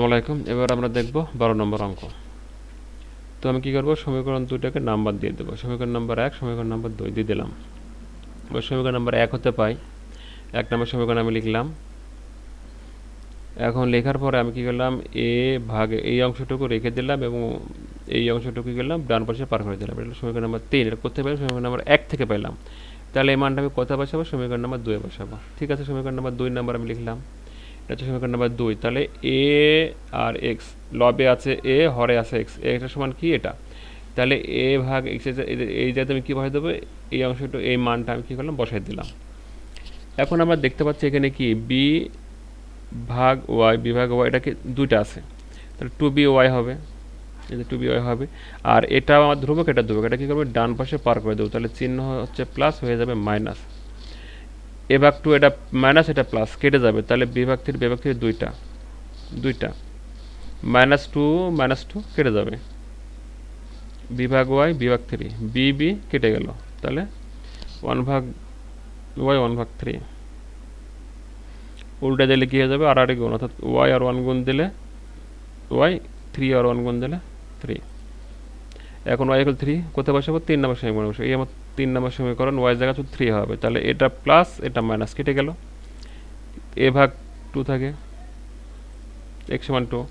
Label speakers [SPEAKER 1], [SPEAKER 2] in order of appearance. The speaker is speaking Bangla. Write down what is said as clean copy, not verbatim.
[SPEAKER 1] আসসালামু আলাইকুম। এবার আমরা দেখব 12 নম্বর অঙ্ক। তো আমি কি করব, সমীকরণ দুইটাকে নাম্বার দিয়ে দেবো। সমীকরণ নাম্বার 1, সমীকরণ নাম্বার 2 দিয়ে দিলাম। এবার সমীকরণ নাম্বার 1 হতে পাই 1 নম্বর সমীকরণ আমি লিখলাম। এখন লেখার পরে আমি কি করলাম, এ ভাগে এই অংশটুকু রেখে দিলাম এবং এই অংশটুকু কি করলাম, ডান পাশে পার করে দিলাম। এটা সমীকরণ নাম্বার 3। এটা করতে পারি সমীকরণ নাম্বার 1 থেকে পেলাম। তাহলে এই মানটা আমি কোথায় বসাবো, সমীকরণ নাম্বার 2 এ বসাবো। ঠিক আছে, সমীকরণ নাম্বার 2 নাম্বার আমি লিখলাম। এটা হচ্ছে সমীকরণ নাম্বার 2। তাহলে এ আর এক্স, লবে আছে এ, হরে আছে এক্স, এটা সমান কি এটা। তাহলে এ ভাগ এক্স, এই জায়গাতে আমি কী বসাই দেবো, এই অংশটা এই মানটা আমি কী করলাম, বসাই দিলাম। এখন আমরা দেখতে পাচ্ছি এখানে কি বি ভাগ ওয়াই, বি ভাগ ওয়াই, এটা কি দুইটা আছে, তাহলে টু বি ওয়াই হবে, এই যে টু বি ওয়াই হবে। আর এটা আমার ধ্রুবক, এটা ধ্রুবক, এটা কী করবে, ডান পাশে পার করে দেবো। তাহলে চিহ্ন হচ্ছে প্লাস, হয়ে যাবে মাইনাস। এ ভাগ টু, এটা মাইনাস, এটা প্লাস, কেটে যাবে। তাহলে বি ভাগ থ্রি, বি ভাগ থ্রি দুইটা, দুইটা মাইনাস টু কেটে যাবে। বি ভাগ ওয়াই, বি ভাগ থ্রি, বি বি কেটে গেল। তাহলে 1 ভাগ ওয়াই, 1 ভাগ থ্রি। উল্টা দিলে কী হয়ে যাবে, আর গুণ, অর্থাৎ ওয়াই আর 1 গুণ দিলে ওয়াই, 3 আর 1 গুণ দিলে 3। এখন ওয়াই ইকুয়াল 3 কোথায় বসাবো, 3 নম্বর সমীকরণ বসাবো। এই আমার 3 নম্বর সমীকরণ, ওয়াই জায়গা শুধু 3 হবে। তাহলে এটা প্লাস, এটা মাইনাস, কেটে গেল। এ ভাগ 2 থাকে, এক্স সমান 2,